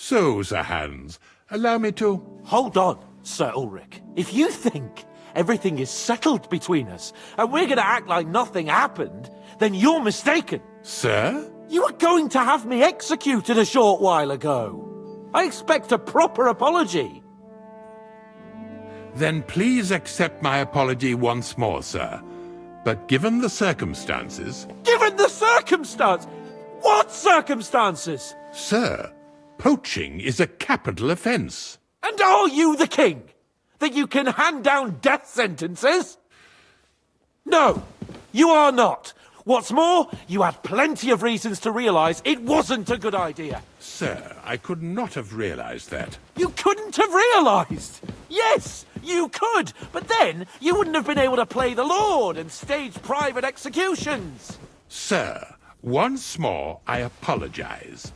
So, Sir Hans, allow me to... Hold on, Sir Ulrich. If you think everything is settled between us, and we're gonna act like nothing happened, then you're mistaken. Sir? You were going to have me executed a short while ago. I expect a proper apology. Then please accept my apology once more, sir. But given the circumstances... Given the circumstance? What circumstances? Sir, poaching is a capital offence. And are you the king? That you can hand down death sentences? No, you are not. What's more, you had plenty of reasons to realise it wasn't a good idea. Sir, I could not have realised that. You couldn't have realised! Yes, you could, but then you wouldn't have been able to play the Lord and stage private executions. Sir, once more I apologise.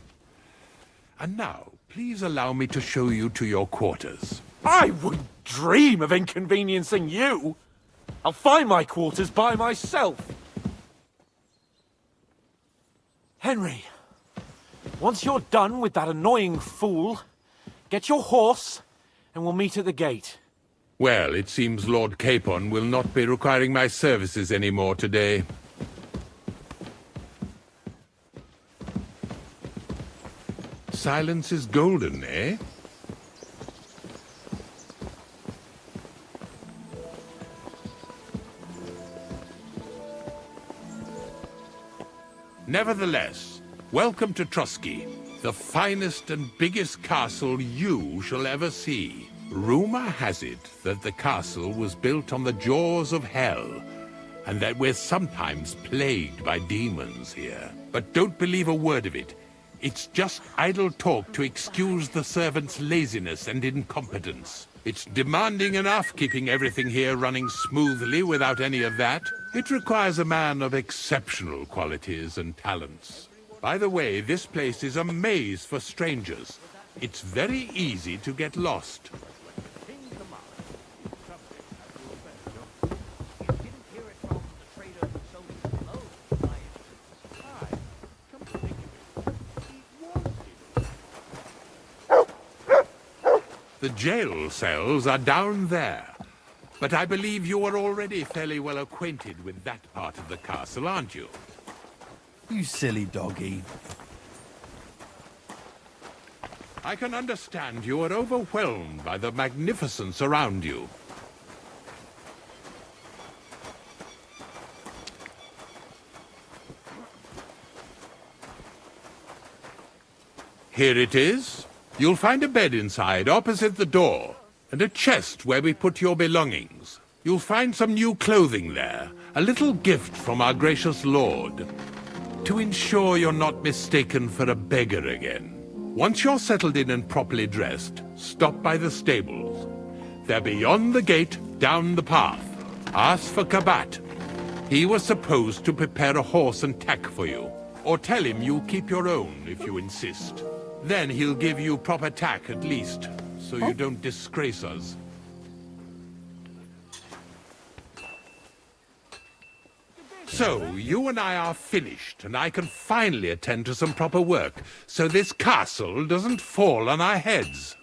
And now, please allow me to show you to your quarters. I wouldn't dream of inconveniencing you. I'll find my quarters by myself. Henry, once you're done with that annoying fool, get your horse and we'll meet at the gate. Well, it seems Lord Capon will not be requiring my services anymore today. Silence is golden, eh? Nevertheless, welcome to Trusky, the finest and biggest castle you shall ever see. Rumor has it that the castle was built on the jaws of hell, and that we're sometimes plagued by demons here. But don't believe a word of it. It's just idle talk to excuse the servants' laziness and incompetence. It's demanding enough keeping everything here running smoothly without any of that. It requires a man of exceptional qualities and talents. By the way, this place is a maze for strangers. It's very easy to get lost. The jail cells are down there. But I believe you are already fairly well acquainted with that part of the castle, aren't you? You silly doggy. I can understand you are overwhelmed by the magnificence around you. Here it is. You'll find a bed inside, opposite the door, and a chest where we put your belongings. You'll find some new clothing there, a little gift from our gracious lord, to ensure you're not mistaken for a beggar again. Once you're settled in and properly dressed, stop by the stables. They're beyond the gate, down the path. Ask for Kabat. He was supposed to prepare a horse and tack for you, or tell him you'll keep your own if you insist. Then he'll give you proper tack at least, so you don't disgrace us. So, you and I are finished, and I can finally attend to some proper work, so this castle doesn't fall on our heads.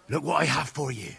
Look what I have for you.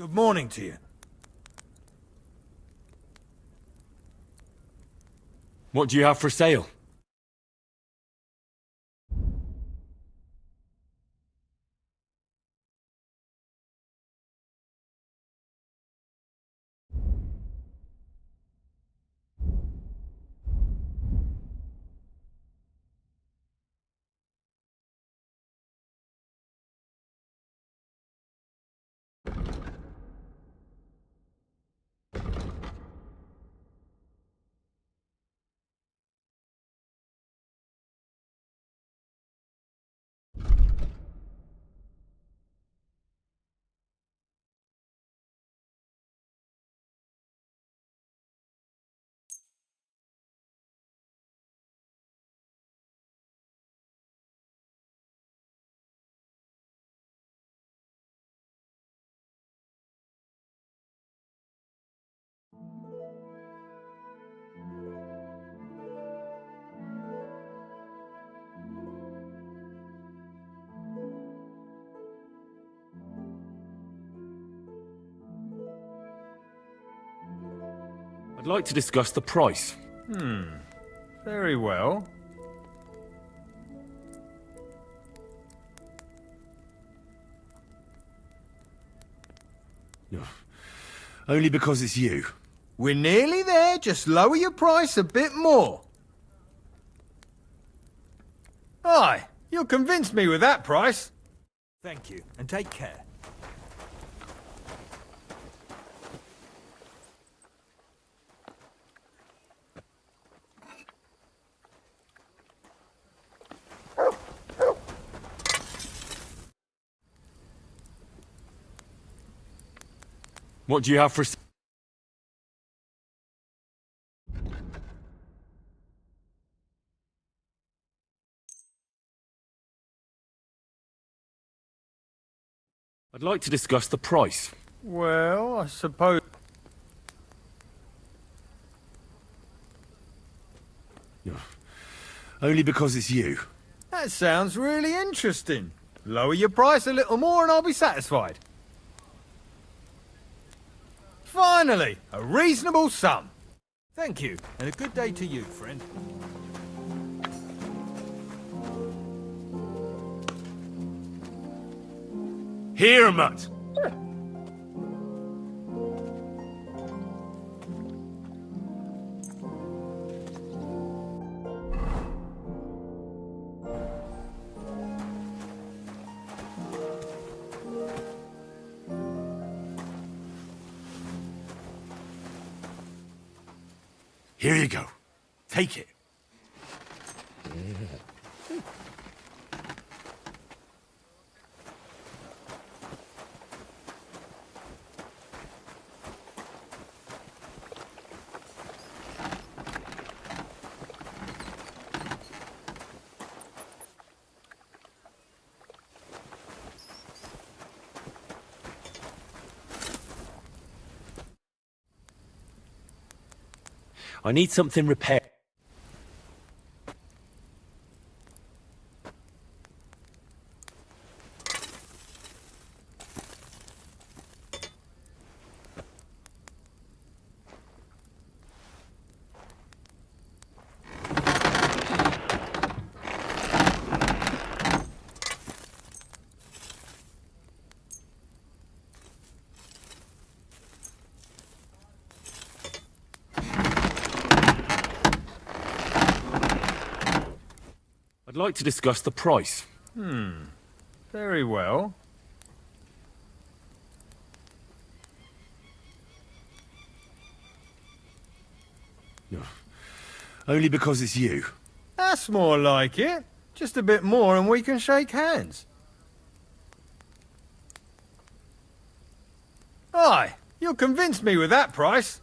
Good morning to you. What do you have for sale? I'd like to discuss the price. Very well. Only because it's you. We're nearly there. Just lower your price a bit more. Aye, you'll convince me with that price. Thank you, and take care. What do you have for sale? I'd like to discuss the price. Well, I suppose... Only because it's you. That sounds really interesting. Lower your price a little more and I'll be satisfied. Finally, a reasonable sum. Thank you, and a good day to you, friend. Here, mutt. Here you go. Take it. I need something repaired. I'd like to discuss the price. Very well. Only because it's you. That's more like it. Just a bit more and we can shake hands. Aye, you'll convince me with that price.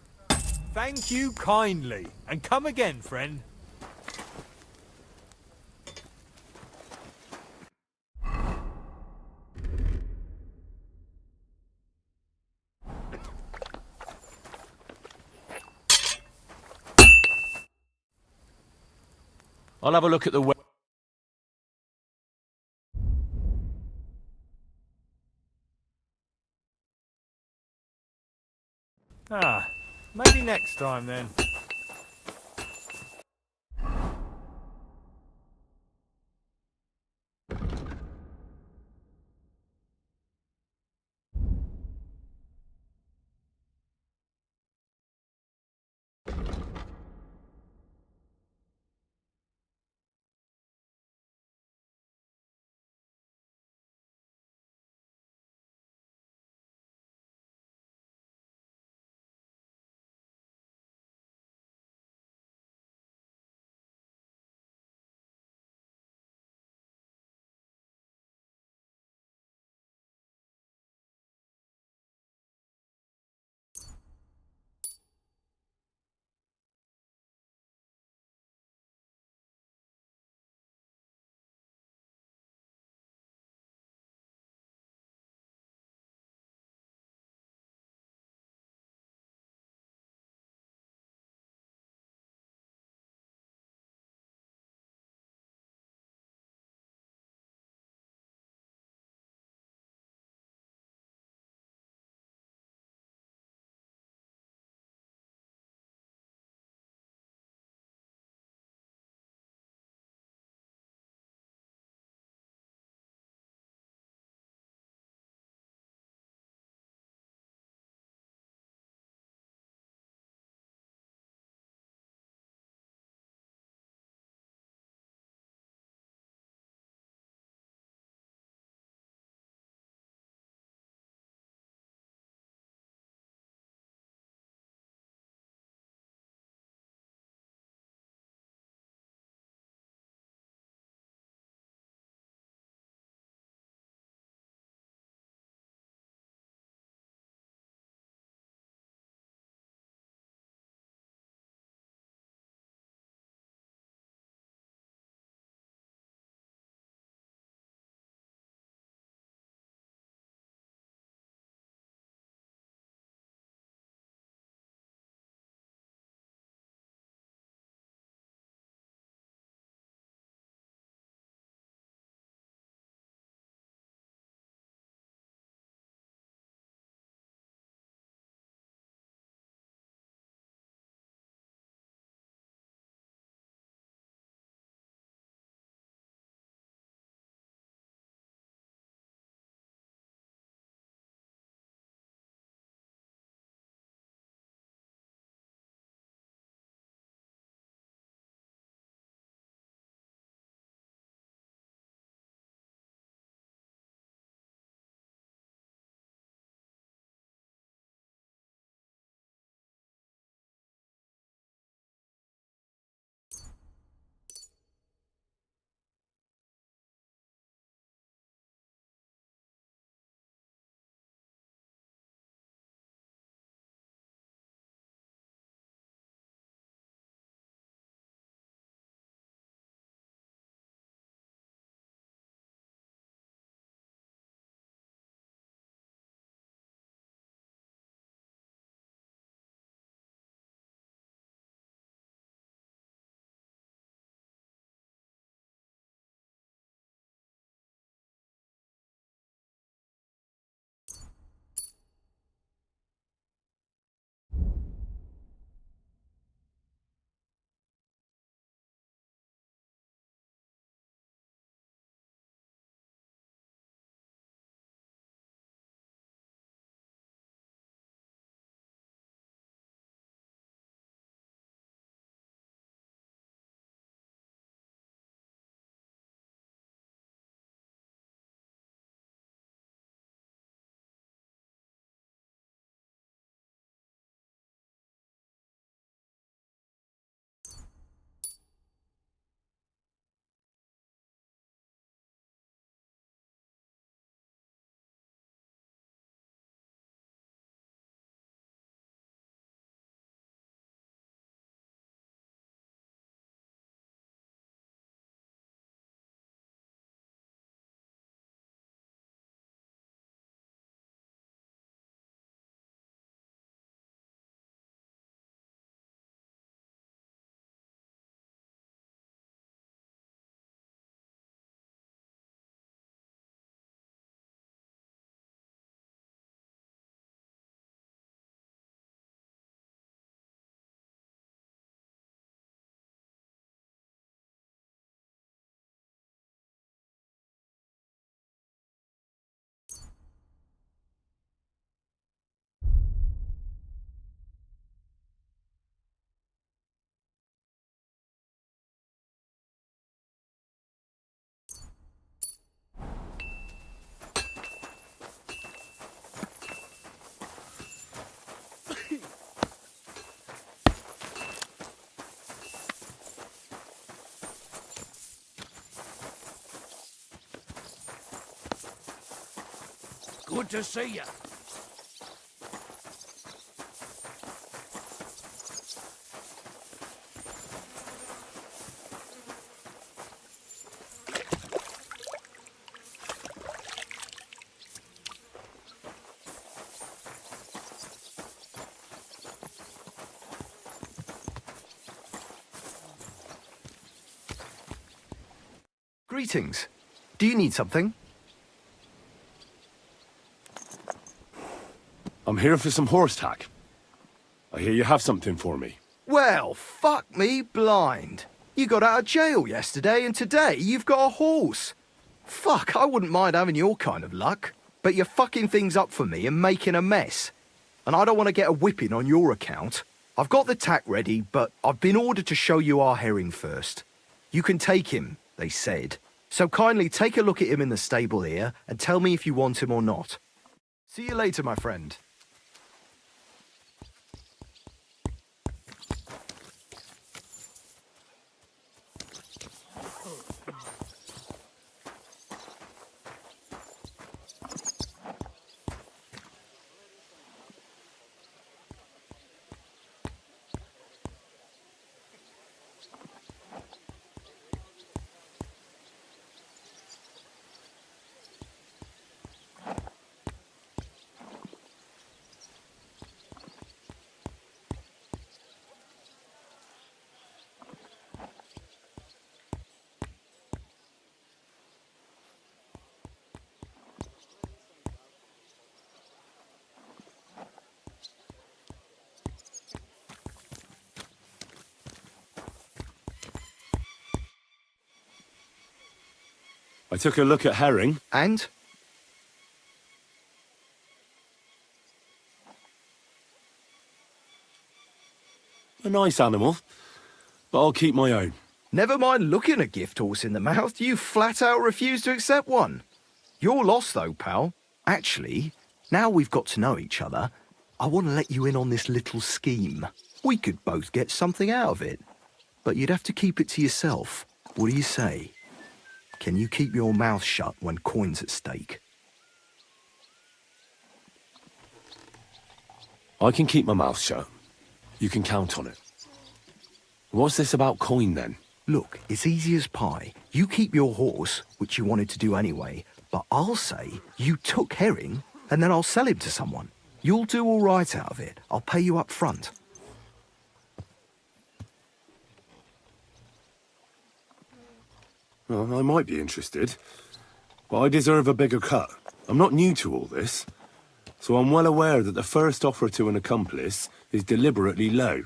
Thank you kindly, and come again, friend. I'll have a look at the Ah, maybe next time then. to see you. Greetings. Do you need something? I'm here for some horse tack. I hear you have something for me. Well, fuck me blind. You got out of jail yesterday and today you've got a horse. Fuck, I wouldn't mind having your kind of luck. But you're fucking things up for me and making a mess. And I don't want to get a whipping on your account. I've got the tack ready, but I've been ordered to show you our herring first. You can take him, they said. So kindly take a look at him in the stable here and tell me if you want him or not. See you later, my friend. I took a look at herring. And? A nice animal, but I'll keep my own. Never mind looking a gift horse in the mouth, you flat out refuse to accept one. You're lost though, pal. Actually, now we've got to know each other, I want to let you in on this little scheme. We could both get something out of it. But you'd have to keep it to yourself. What do you say? Can you keep your mouth shut when coin's at stake? I can keep my mouth shut. You can count on it. What's this about coin then? Look, it's easy as pie. You keep your horse, which you wanted to do anyway, but I'll say you took herring and then I'll sell him to someone. You'll do all right out of it. I'll pay you up front. Well, I might be interested, but I deserve a bigger cut. I'm not new to all this, so I'm well aware that the first offer to an accomplice is deliberately low,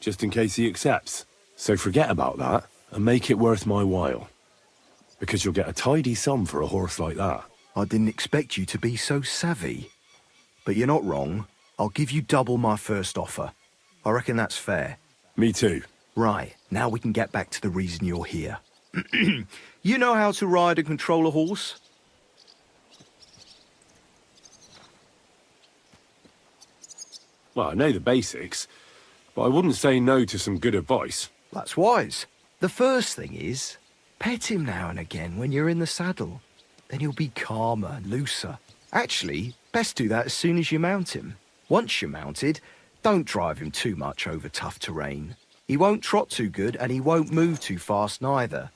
just in case he accepts. So forget about that and make it worth my while, because you'll get a tidy sum for a horse like that. I didn't expect you to be so savvy. But you're not wrong. I'll give you double my first offer. I reckon that's fair. Me too. Right, now we can get back to the reason you're here. You know how to ride and control a horse? Well, I know the basics, but I wouldn't say no to some good advice. That's wise. The first thing is, pet him now and again when you're in the saddle. Then he'll be calmer, looser. Actually, best do that as soon as you mount him. Once you're mounted, don't drive him too much over tough terrain. He won't trot too good and he won't move too fast neither.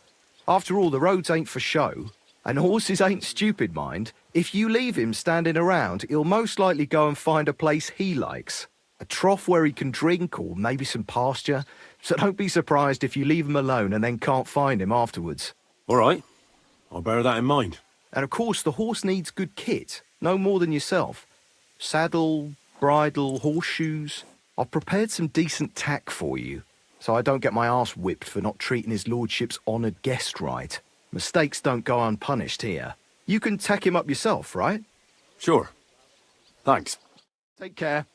After all, the roads ain't for show, and horses ain't stupid, mind. If you leave him standing around, he'll most likely go and find a place he likes. A trough where he can drink or maybe some pasture. So don't be surprised if you leave him alone and then can't find him afterwards. All right, I'll bear that in mind. And of course, the horse needs good kit, no more than yourself. Saddle, bridle, horseshoes. I've prepared some decent tack for you, so I don't get my arse whipped for not treating his lordship's honoured guest right. Mistakes don't go unpunished here. You can tack him up yourself, right? Sure. Thanks. Take care.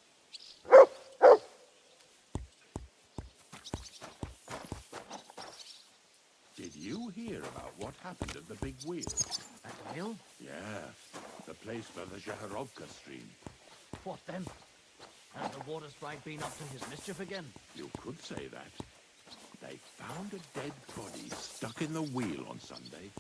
Did you hear about what happened at the big wheel? At the mill? Yeah, the place by the Zaharovka stream. What then? Has the water sprite been up to his mischief again? You could say that. They found a dead body stuck in the wheel on Sunday.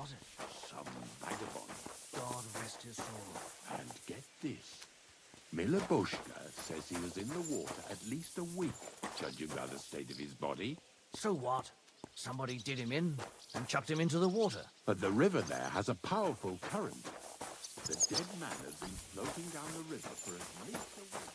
was it? Some vagabond. God rest his soul. And get this. Milabushka says he was in the water at least a week, judging by the state of his body. So what? Somebody did him in and chucked him into the water. But the river there has a powerful current. The dead man has been floating down the river for at least a week.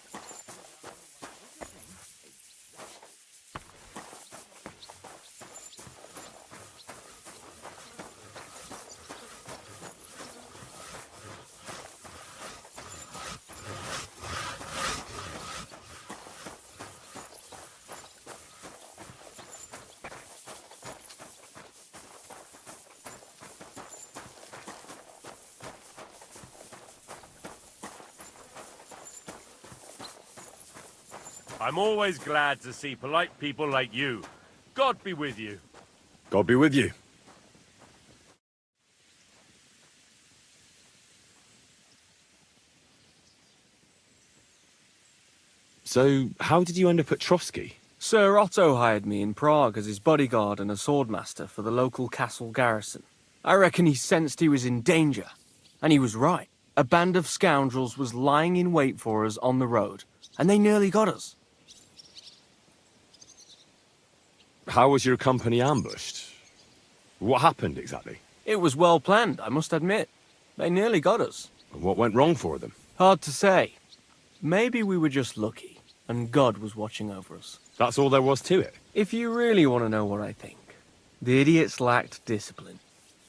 I'm always glad to see polite people like you. God be with you. God be with you. So, how did you end up at Trotsky? Sir Otto hired me in Prague as his bodyguard and a swordmaster for the local castle garrison. I reckon he sensed he was in danger. And he was right. A band of scoundrels was lying in wait for us on the road, and they nearly got us. How was your company ambushed? What happened exactly? It was well planned, I must admit. They nearly got us. What went wrong for them? Hard to say. Maybe we were just lucky, and God was watching over us. That's all there was to it. If you really want to know what I think, the idiots lacked discipline.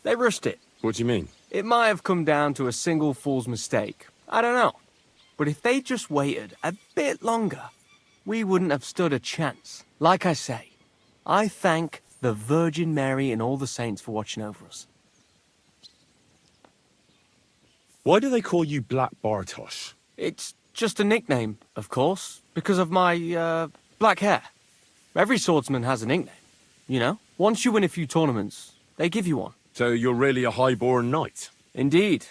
They rushed it. What do you mean? It might have come down to a single fool's mistake. I don't know. But if they just waited a bit longer, we wouldn't have stood a chance. Like I say, I thank the Virgin Mary and all the saints for watching over us. Why do they call you Black Bartosz? It's just a nickname, of course, because of my, black hair. Every swordsman has a nickname, you know? Once you win a few tournaments, they give you one. So you're really a high-born knight? Indeed.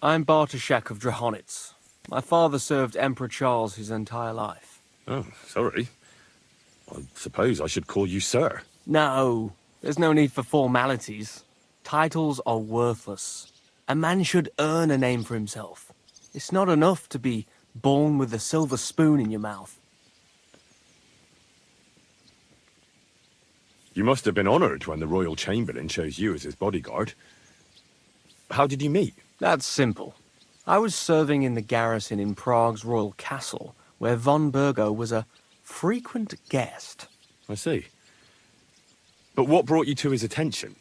I'm Bartoszek of Drahonitz. My father served Emperor Charles his entire life. Oh, sorry. I suppose I should call you sir. No, there's no need for formalities. Titles are worthless. A man should earn a name for himself. It's not enough to be born with a silver spoon in your mouth. You must have been honoured when the Royal Chamberlain chose you as his bodyguard. How did you meet? That's simple. I was serving in the garrison in Prague's royal castle, where von Burgo was a frequent guest. I see. But what brought you to his attention?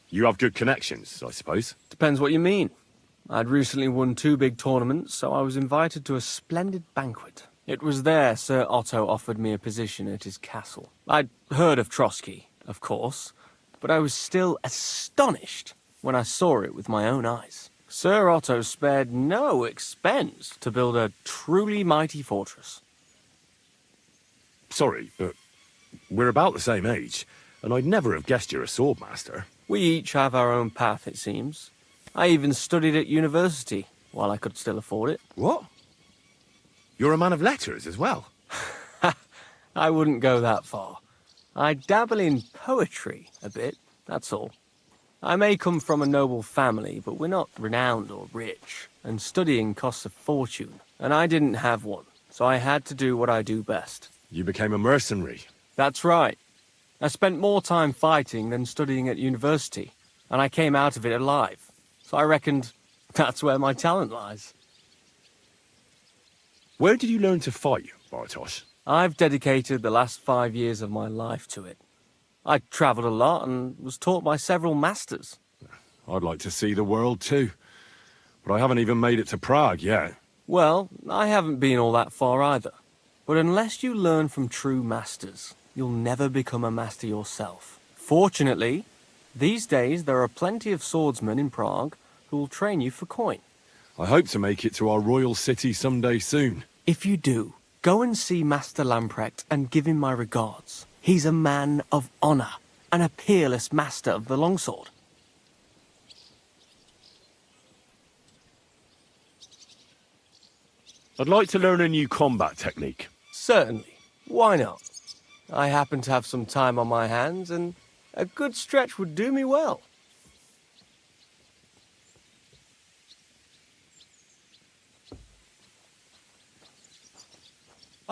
You have good connections, I suppose. Depends what you mean. I'd recently won 2 big tournaments, so I was invited to a splendid banquet. It was there Sir Otto offered me a position at his castle. I'd heard of Trotsky, of course, but I was still astonished when I saw it with my own eyes. Sir Otto spared no expense to build a truly mighty fortress. Sorry, but we're about the same age, and I'd never have guessed you're a swordmaster. We each have our own path, it seems. I even studied at university, while I could still afford it. What? You're a man of letters as well? I wouldn't go that far. I dabble in poetry a bit, that's all. I may come from a noble family, but we're not renowned or rich, and studying costs a fortune, and I didn't have one, so I had to do what I do best. You became a mercenary. That's right. I spent more time fighting than studying at university, and I came out of it alive, so I reckoned that's where my talent lies. Where did you learn to fight, Bartosz? I've dedicated the last 5 years of my life to it. I travelled a lot and was taught by several masters. I'd like to see the world too, but I haven't even made it to Prague yet. Well, I haven't been all that far either. But unless you learn from true masters, you'll never become a master yourself. Fortunately, these days there are plenty of swordsmen in Prague who will train you for coin. I hope to make it to our royal city someday soon. If you do, go and see Master Lamprecht and give him my regards. He's a man of honour and a peerless master of the longsword. I'd like to learn a new combat technique. Certainly. Why not? I happen to have some time on my hands, and a good stretch would do me well.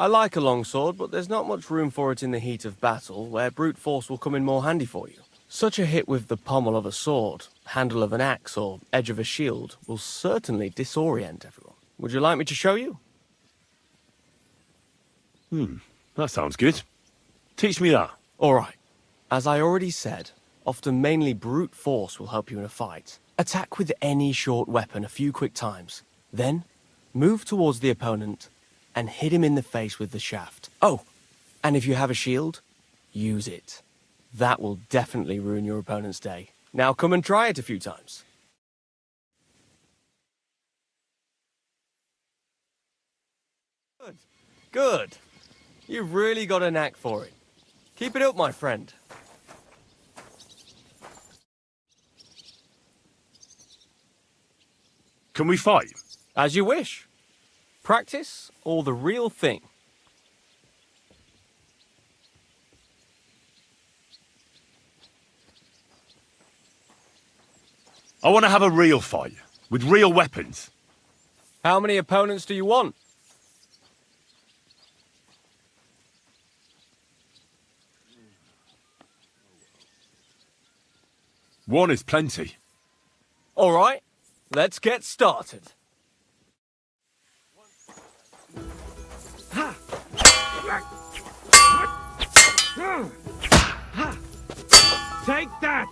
I like a longsword, but there's not much room for it in the heat of battle, where brute force will come in more handy for you. Such a hit with the pommel of a sword, handle of an axe, or edge of a shield will certainly disorient everyone. Would you like me to show you? That sounds good. Teach me that. All right. As I already said, often mainly brute force will help you in a fight. Attack with any short weapon a few quick times. Then, move towards the opponent and hit him in the face with the shaft. Oh, and if you have a shield, use it. That will definitely ruin your opponent's day. Now come and try it a few times. Good. Good. You've really got a knack for it. Keep it up, my friend. Can we fight? As you wish. Practice or the real thing. I want to have a real fight, with real weapons. How many opponents do you want? One is plenty. All right, let's get started. Take that!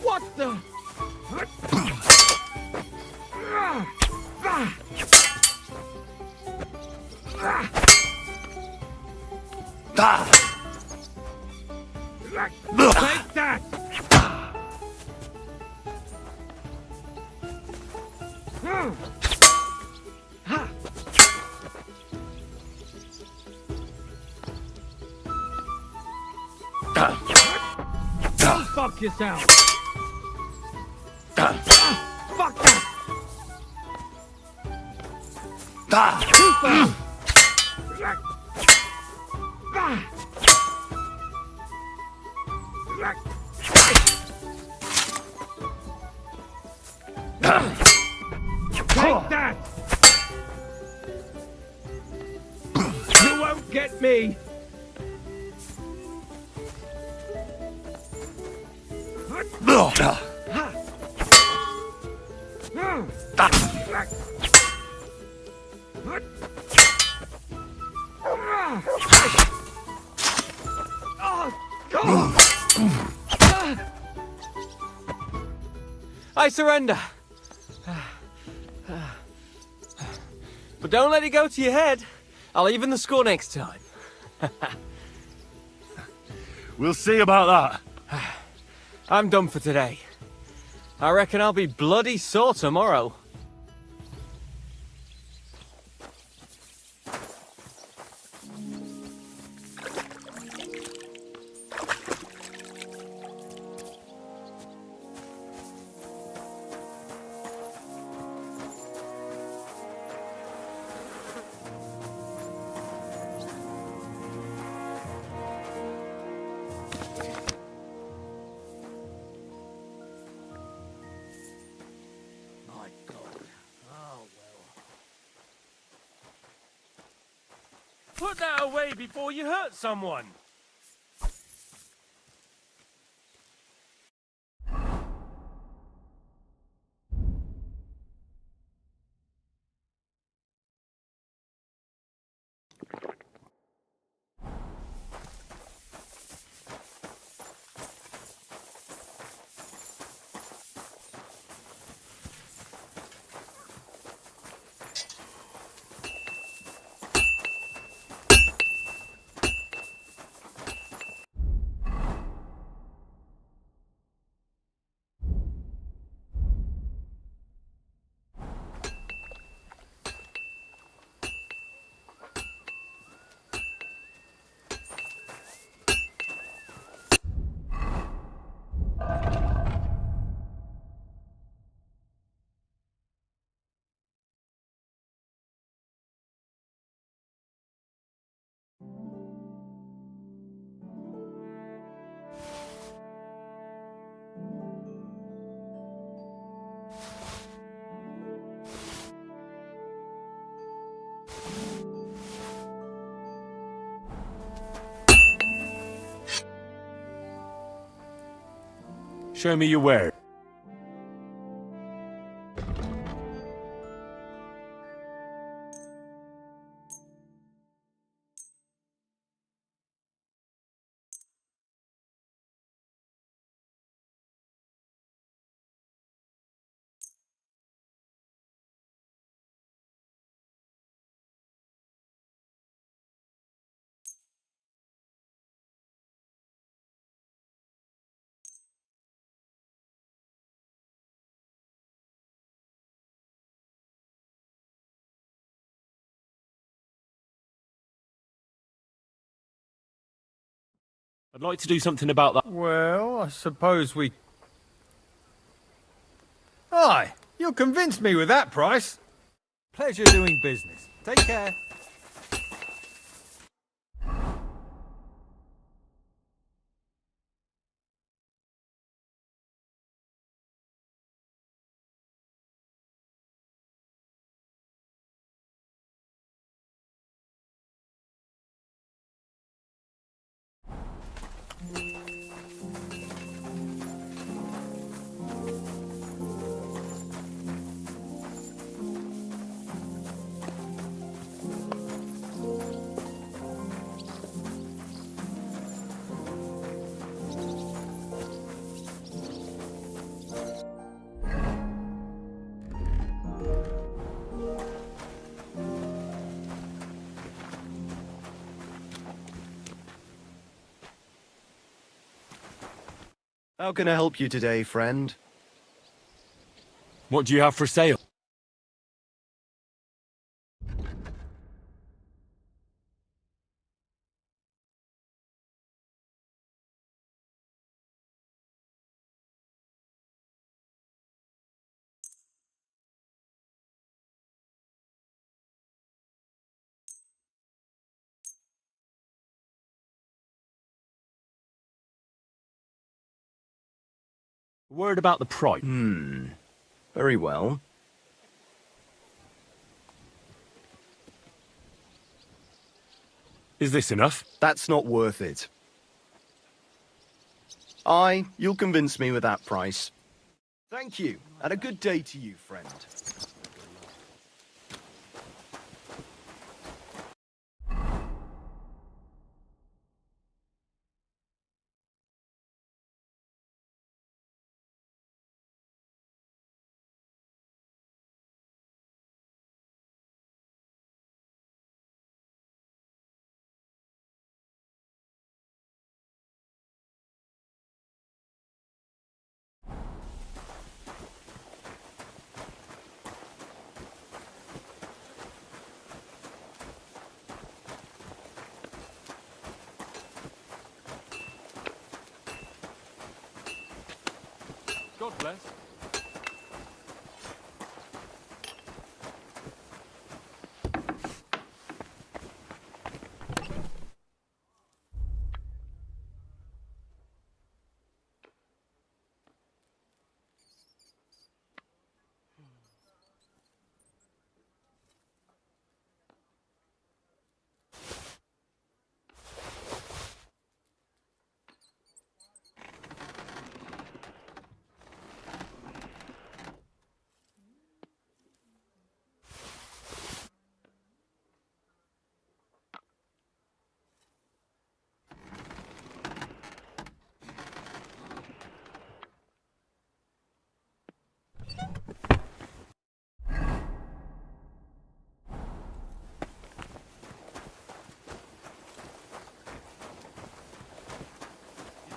What the? Take that! Go fuck yourself! Fuck that! Too far! Take that! You won't get me! I surrender. But don't let it go to your head. I'll even the score next time. We'll see about that. I'm done for today. I reckon I'll be bloody sore tomorrow. My God. Oh, well. Put that away before you hurt someone. Show me your wares. I'd like to do something about that. Well, I suppose we... Aye, you'll convince me with that price. Pleasure doing business. Take care. How can I help you today, friend? What do you have for sale? Word about the price. Very well. Is this enough? That's not worth it. Aye, you'll convince me with that price. Thank you, and a good day to you, friend. God bless.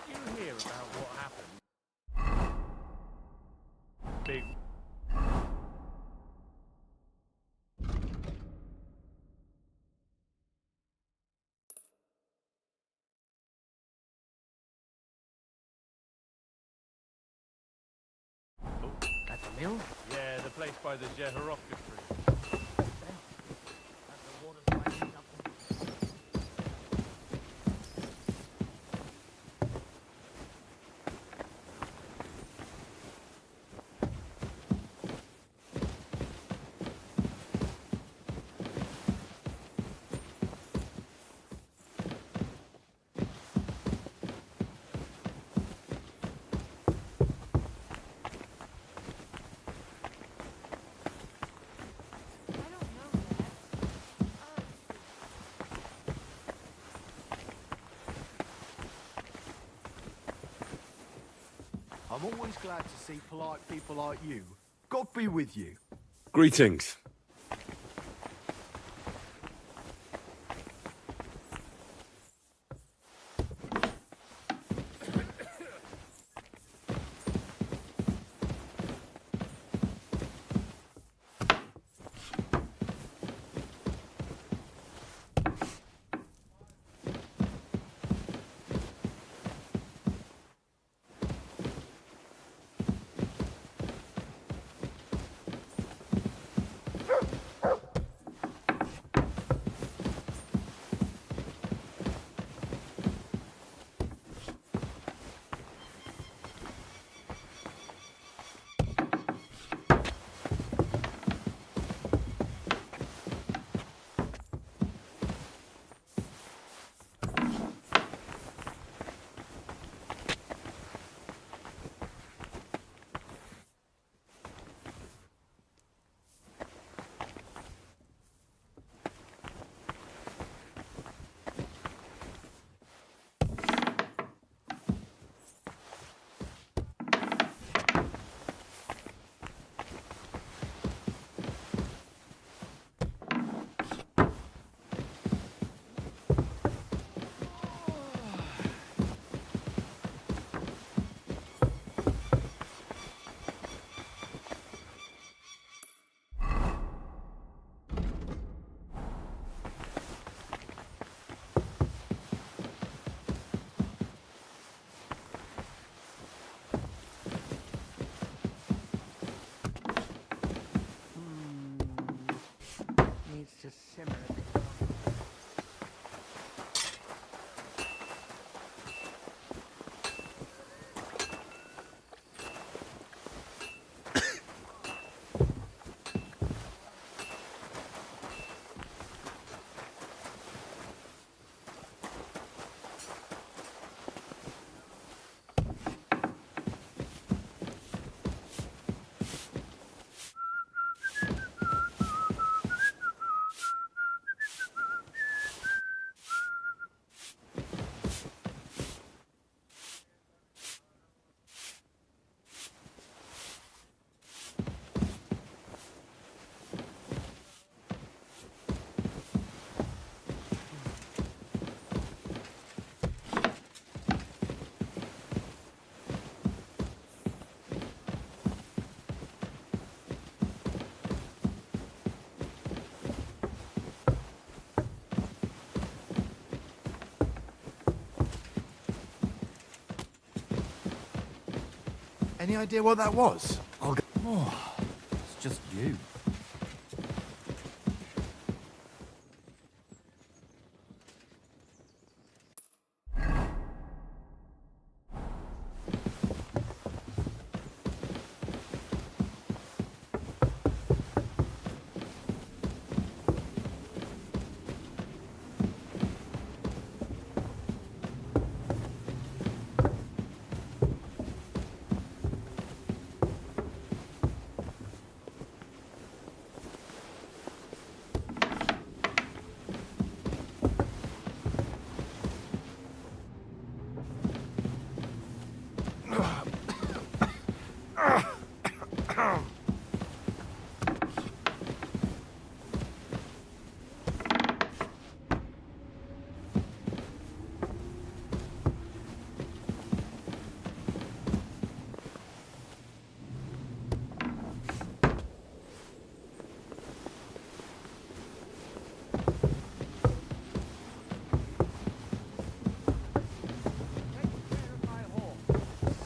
Did you hear about what happened? Big. At the mill? Yeah, the place by the Jehorovka tree. As the water's rising up to... I'm always glad to see polite people like you. God be with you. Greetings. Needs to simmer a bit. Any idea what that was? Oh, it's just you.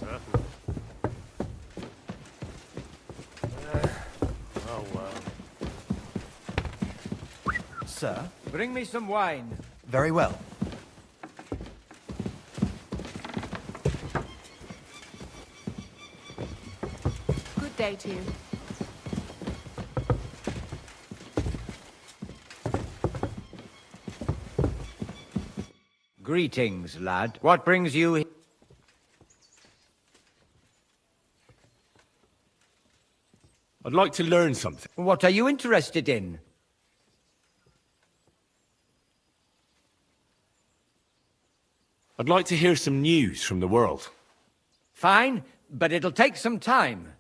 Certainly. Oh, well. Sir? Bring me some wine. Very well. Good day to you. Greetings, lad. What brings you here? I'd like to learn something. What are you interested in? I'd like to hear some news from the world. Fine. but it'll take some time.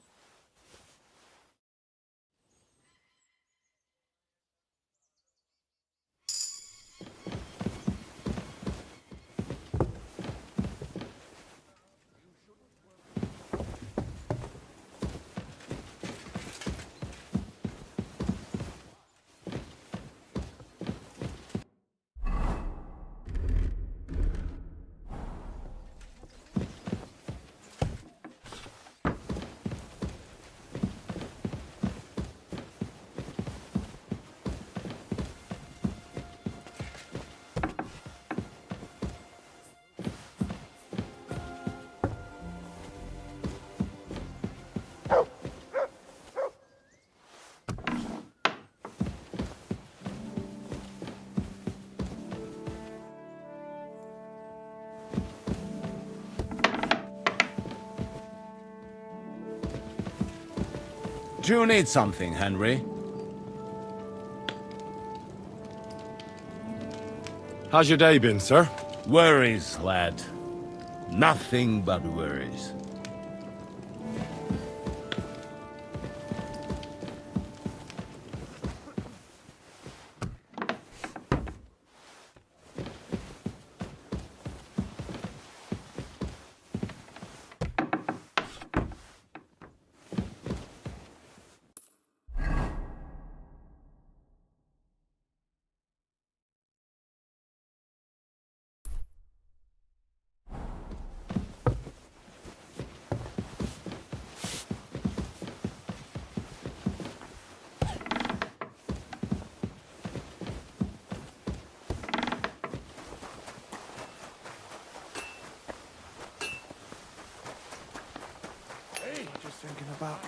Do you need something, Henry? How's your day been, sir? Worries, lad. Nothing but worries. Thinking about.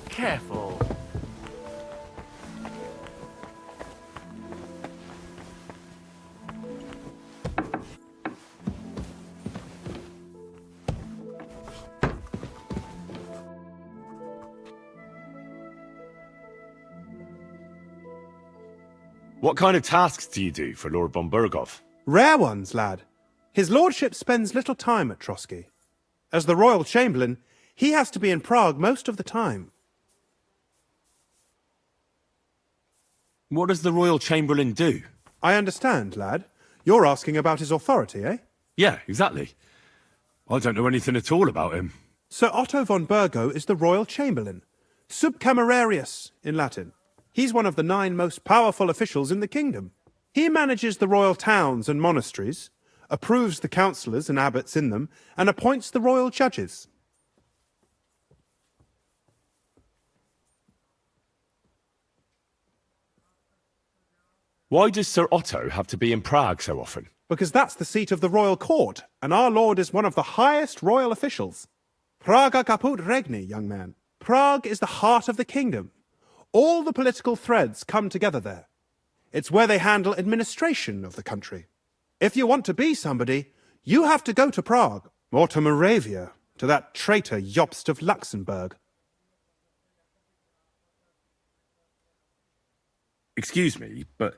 Careful. What kind of tasks do you do for Lord von Burgov? Rare ones, lad. His lordship spends little time at Trotsky. As the royal chamberlain, he has to be in Prague most of the time. What does the Royal Chamberlain do? I understand, lad. You're asking about his authority, eh? Yeah, exactly. I don't know anything at all about him. Sir Otto von Burgo is the royal chamberlain. Subcamerarius, in Latin. He's one of the 9 most powerful officials in the kingdom. He manages the royal towns and monasteries, approves the councillors and abbots in them, and appoints the royal judges. Why does Sir Otto have to be in Prague so often? Because that's the seat of the royal court, and our lord is one of the highest royal officials. Praga caput regni, young man. Prague is the heart of the kingdom. All the political threads come together there. It's where they handle administration of the country. If you want to be somebody, you have to go to Prague, or to Moravia, to that traitor Jobst of Luxembourg. Excuse me, but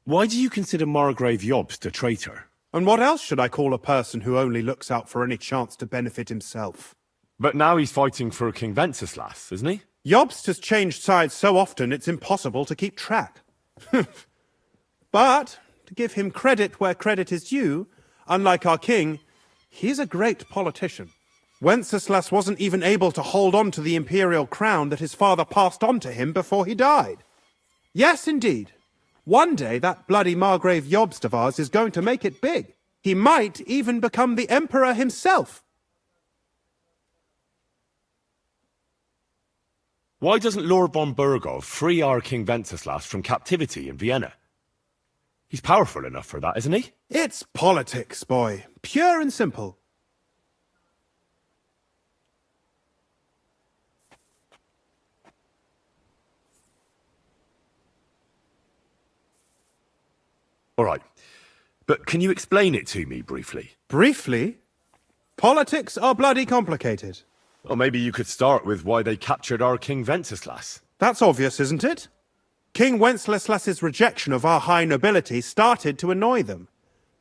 why do you consider Margrave Jobst a traitor? And what else should I call a person who only looks out for any chance to benefit himself? But now he's fighting for King Wenceslas, isn't he? Jobst has changed sides so often it's impossible to keep track. But, to give him credit where credit is due, unlike our king, he's a great politician. Wenceslas wasn't even able to hold on to the imperial crown that his father passed on to him before he died. Yes, indeed. One day that bloody Margrave Jobst of ours is going to make it big. He might even become the emperor himself. Why doesn't Lord von Burgov free our King Wenceslas from captivity in Vienna? He's powerful enough for that, isn't he? It's politics, boy. Pure and simple. All right. But can you explain it to me briefly? Briefly, politics are bloody complicated. Or maybe you could start with why they captured our King Wenceslas. That's obvious, isn't it? King Wenceslas's rejection of our high nobility started to annoy them.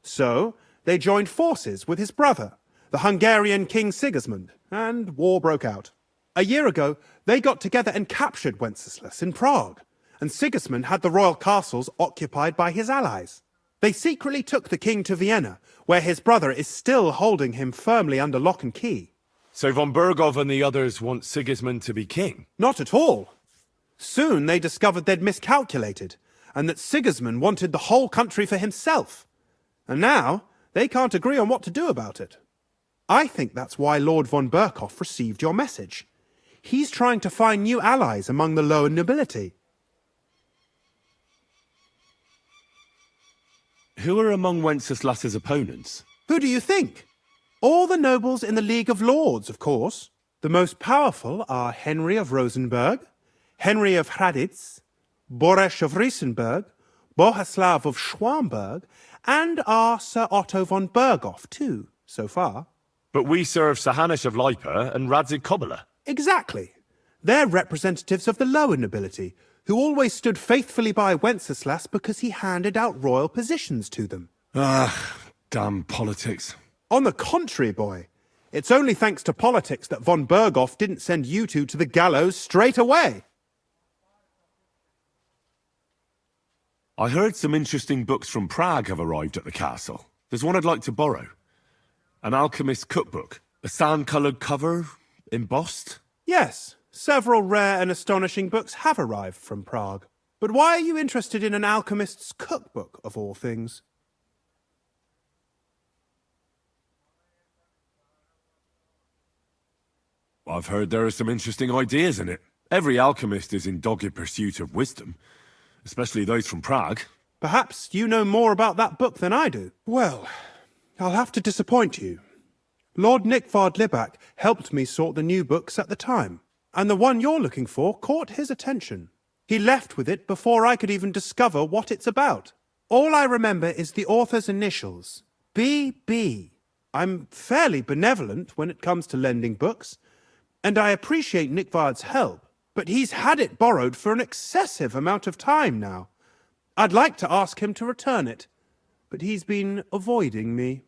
So, they joined forces with his brother, the Hungarian King Sigismund, and war broke out. A year ago, they got together and captured Wenceslas in Prague, and Sigismund had the royal castles occupied by his allies. They secretly took the king to Vienna, where his brother is still holding him firmly under lock and key. So von Bergov and the others want Sigismund to be king? Not at all. Soon they discovered they'd miscalculated, and that Sigismund wanted the whole country for himself. And now, they can't agree on what to do about it. I think that's why Lord von Berkhoff received your message. He's trying to find new allies among the lower nobility. Who are among Wenceslas's opponents? Who do you think? All the nobles in the League of Lords, of course. The most powerful are Henry of Rosenberg, Henry of Hraditz, Boresh of Riesenberg, Bohuslav of Schwamberg, and our Sir Otto von Berghoff, too, so far. But we serve Sahanish of Lipa and Radzig Kobyla. Exactly. They're representatives of the lower nobility, who always stood faithfully by Wenceslas because he handed out royal positions to them. Ah, damn politics. On the contrary, boy, it's only thanks to politics that von Berghoff didn't send you two to the gallows straight away. I heard some interesting books from Prague have arrived at the castle. There's one I'd like to borrow. An alchemist's cookbook. A sand-coloured cover, embossed. Yes, several rare and astonishing books have arrived from Prague. But why are you interested in an alchemist's cookbook, of all things? I've heard there are some interesting ideas in it. Every alchemist is in dogged pursuit of wisdom, especially those from Prague. Perhaps you know more about that book than I do. Well, I'll have to disappoint you. Lord Nickvard Libak helped me sort the new books at the time, and the one you're looking for caught his attention. He left with it before I could even discover what it's about. All I remember is the author's initials, B.B. I'm fairly benevolent when it comes to lending books, and I appreciate Nickvard's help, but he's had it borrowed for an excessive amount of time now. I'd like to ask him to return it, but he's been avoiding me.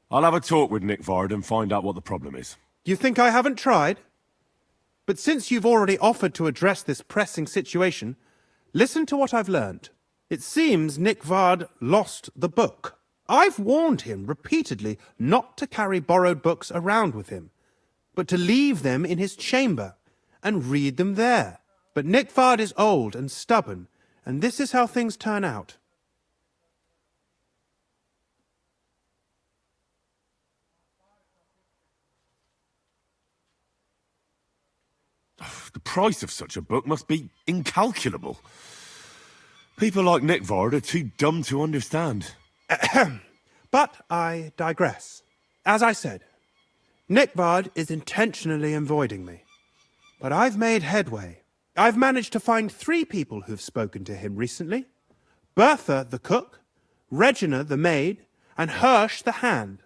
I'll have a talk with Nickvard and find out what the problem is. You think I haven't tried? But since you've already offered to address this pressing situation, listen to what I've learned. It seems Nickvard lost the book. I've warned him repeatedly not to carry borrowed books around with him, but to leave them in his chamber and read them there. But Nickvard is old and stubborn, and this is how things turn out. The price of such a book must be incalculable. People like Nickvard are too dumb to understand. But I digress. As I said, Nickvard is intentionally avoiding me. But I've made headway. I've managed to find 3 people who've spoken to him recently. Bertha the cook, Regina the maid, and Hirsch the hand.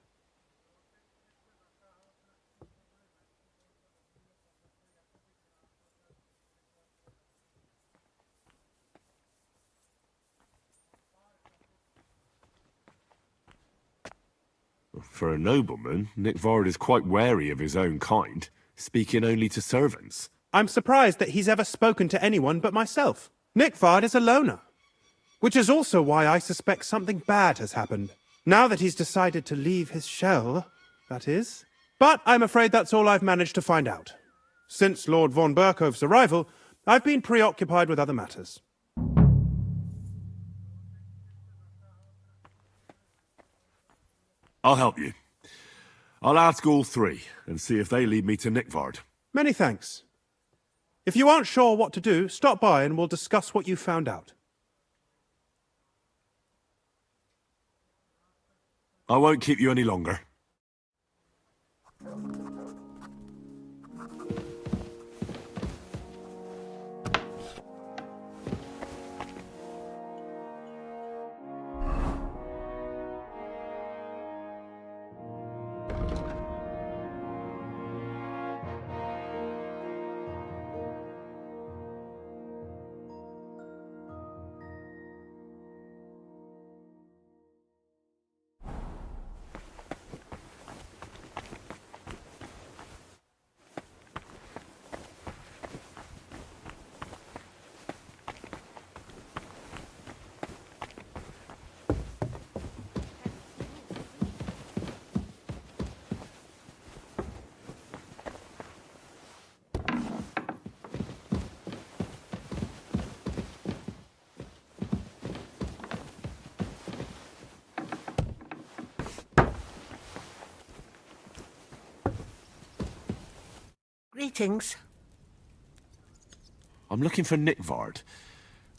For a nobleman, Nickvard is quite wary of his own kind, speaking only to servants. I'm surprised that he's ever spoken to anyone but myself. Nickvard is a loner, which is also why I suspect something bad has happened. Now that he's decided to leave his shell, that is. But I'm afraid that's all I've managed to find out. Since Lord von Berkhoff's arrival, I've been preoccupied with other matters. I'll help you. I'll ask all 3 and see if they lead me to Nickvard. Many thanks. If you aren't sure what to do, stop by and we'll discuss what you found out. I won't keep you any longer. Greetings. I'm looking for Nickvard.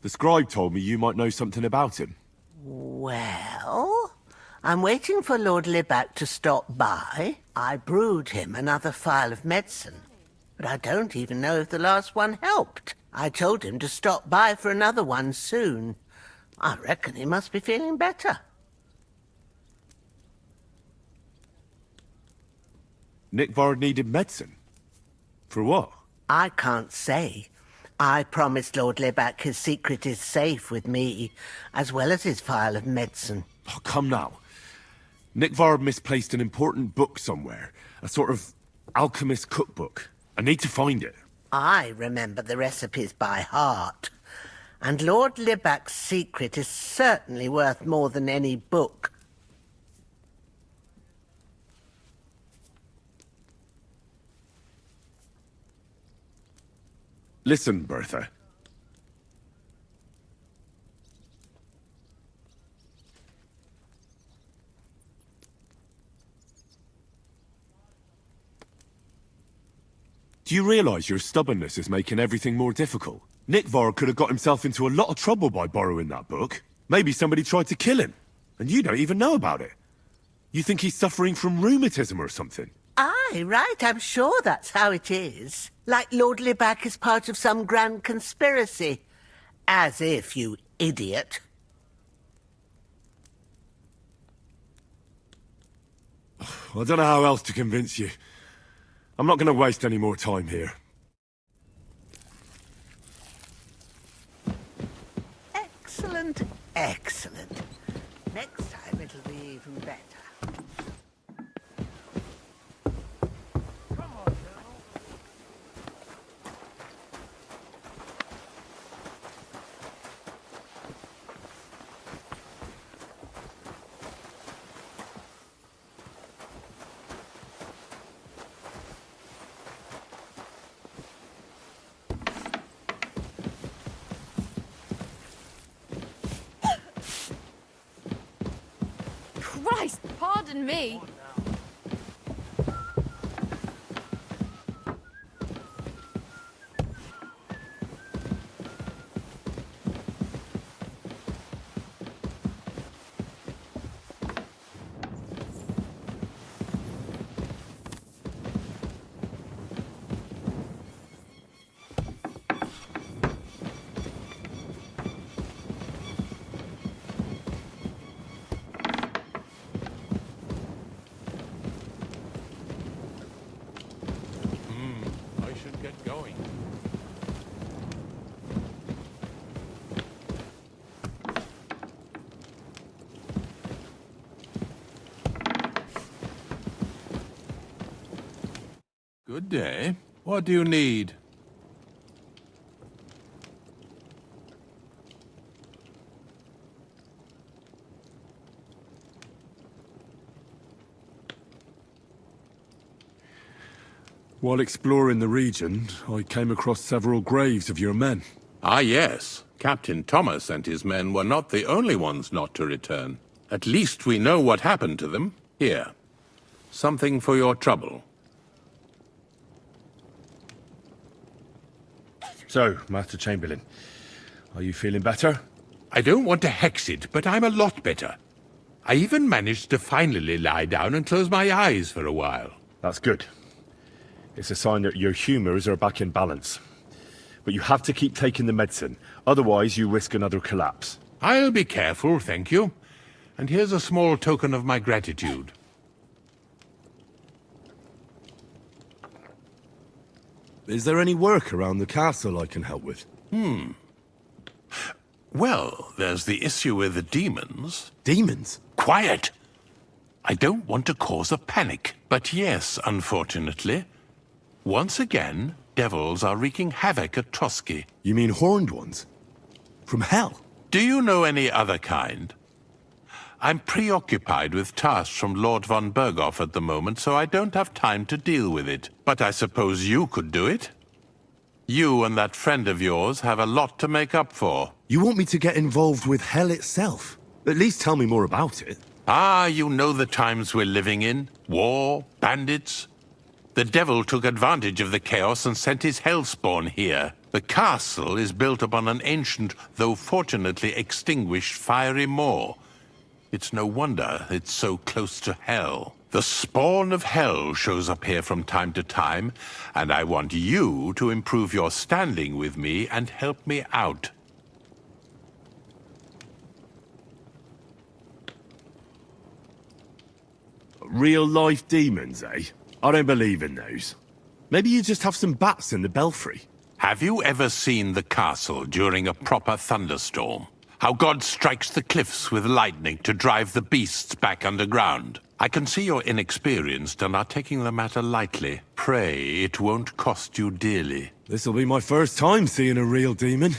The scribe told me you might know something about him. Well, I'm waiting for Lord Libac to stop by. I brewed him another phial of medicine, but I don't even know if the last one helped. I told him to stop by for another one soon. I reckon he must be feeling better. Nickvard needed medicine? For what? I can't say. I promised Lord Libac his secret is safe with me, as well as his phial of medicine. Oh, come now. Nickvard misplaced an important book somewhere. A sort of alchemist cookbook. I need to find it. I remember the recipes by heart. And Lord Libac's secret is certainly worth more than any book. Listen, Bertha. Do you realize your stubbornness is making everything more difficult? Nickvard could have got himself into a lot of trouble by borrowing that book. Maybe somebody tried to kill him, and you don't even know about it. You think he's suffering from rheumatism or something? Aye, right, I'm sure that's how it is. Like Lord Libac is part of some grand conspiracy. As if, you idiot. I don't know how else to convince you. I'm not going to waste any more time here. Excellent, excellent. Next time it'll be even better. Christ, pardon me. I should get going. Good day. What do you need? While exploring the region, I came across several graves of your men. Ah, yes. Captain Thomas and his men were not the only ones not to return. At least we know what happened to them. Here. Something for your trouble. So, Master Chamberlain, are you feeling better? I don't want to hex it, but I'm a lot better. I even managed to finally lie down and close my eyes for a while. That's good. It's a sign that your humours are back in balance. But you have to keep taking the medicine, otherwise you risk another collapse. I'll be careful, thank you. And here's a small token of my gratitude. Is there any work around the castle I can help with? Well, there's the issue with the demons. Demons? Quiet! I don't want to cause a panic, but yes, unfortunately. Once again, devils are wreaking havoc at Trotsky. You mean horned ones? From hell? Do you know any other kind? I'm preoccupied with tasks from Lord von Berghoff at the moment, so I don't have time to deal with it. But I suppose you could do it? You and that friend of yours have a lot to make up for. You want me to get involved with hell itself? At least tell me more about it. Ah, you know the times we're living in. War, bandits. The devil took advantage of the chaos and sent his hellspawn here. The castle is built upon an ancient, though fortunately extinguished, fiery moor. It's no wonder it's so close to hell. The spawn of hell shows up here from time to time, and I want you to improve your standing with me and help me out. Real-life demons, eh? I don't believe in those. Maybe you just have some bats in the belfry. Have you ever seen the castle during a proper thunderstorm? How God strikes the cliffs with lightning to drive the beasts back underground. I can see you're inexperienced and are taking the matter lightly. Pray it won't cost you dearly. This'll be my first time seeing a real demon.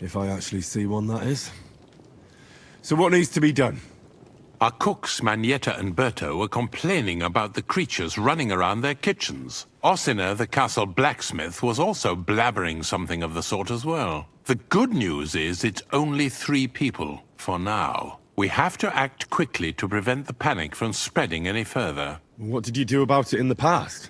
If I actually see one, that is. So what needs to be done? Our cooks, Manietta and Berto, were complaining about the creatures running around their kitchens. Ossina, the castle blacksmith, was also blabbering something of the sort as well. The good news is it's only 3 people, for now. We have to act quickly to prevent the panic from spreading any further. What did you do about it in the past?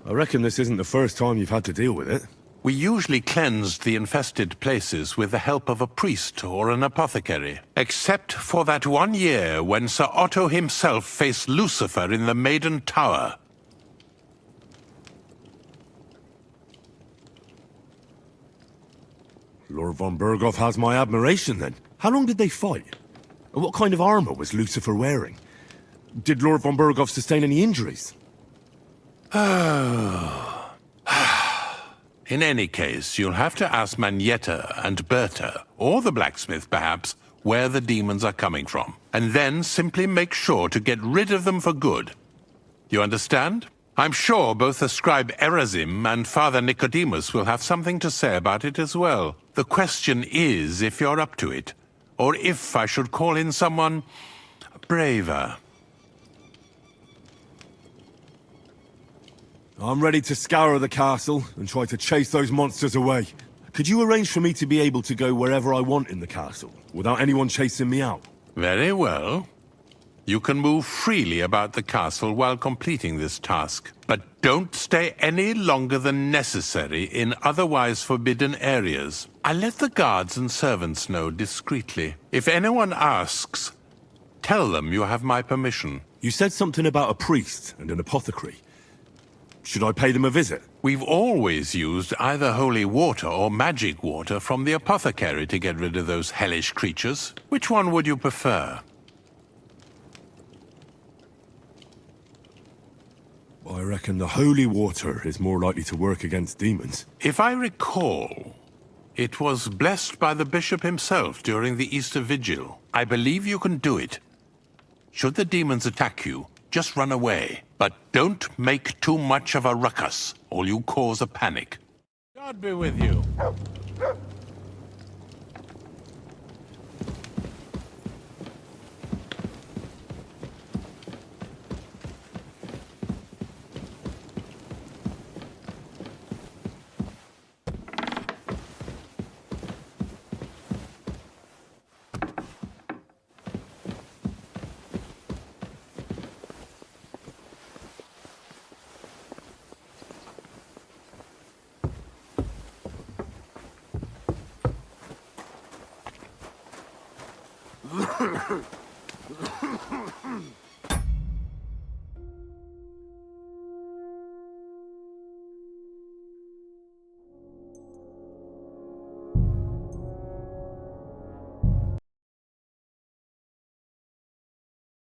I reckon this isn't the first time you've had to deal with it. We usually cleansed the infested places with the help of a priest or an apothecary. Except for that one year when Sir Otto himself faced Lucifer in the Maiden Tower. Lord von Berghoff has my admiration, then. How long did they fight? And what kind of armor was Lucifer wearing? Did Lord von Berghoff sustain any injuries? In any case, you'll have to ask Manietta and Berta, or the blacksmith perhaps, where the demons are coming from. And then simply make sure to get rid of them for good. You understand? I'm sure both the scribe Erazim and Father Nicodemus will have something to say about it as well. The question is if you're up to it, or if I should call in someone braver. I'm ready to scour the castle and try to chase those monsters away. Could you arrange for me to be able to go wherever I want in the castle, without anyone chasing me out? Very well. You can move freely about the castle while completing this task, but don't stay any longer than necessary in otherwise forbidden areas. I'll let the guards and servants know discreetly. If anyone asks, tell them you have my permission. You said something about a priest and an apothecary. Should I pay them a visit? We've always used either holy water or magic water from the apothecary to get rid of those hellish creatures. Which one would you prefer? I reckon the holy water is more likely to work against demons. If I recall, it was blessed by the bishop himself during the Easter Vigil. I believe you can do it. Should the demons attack you, just run away. But don't make too much of a ruckus, or you'll cause a panic. God be with you.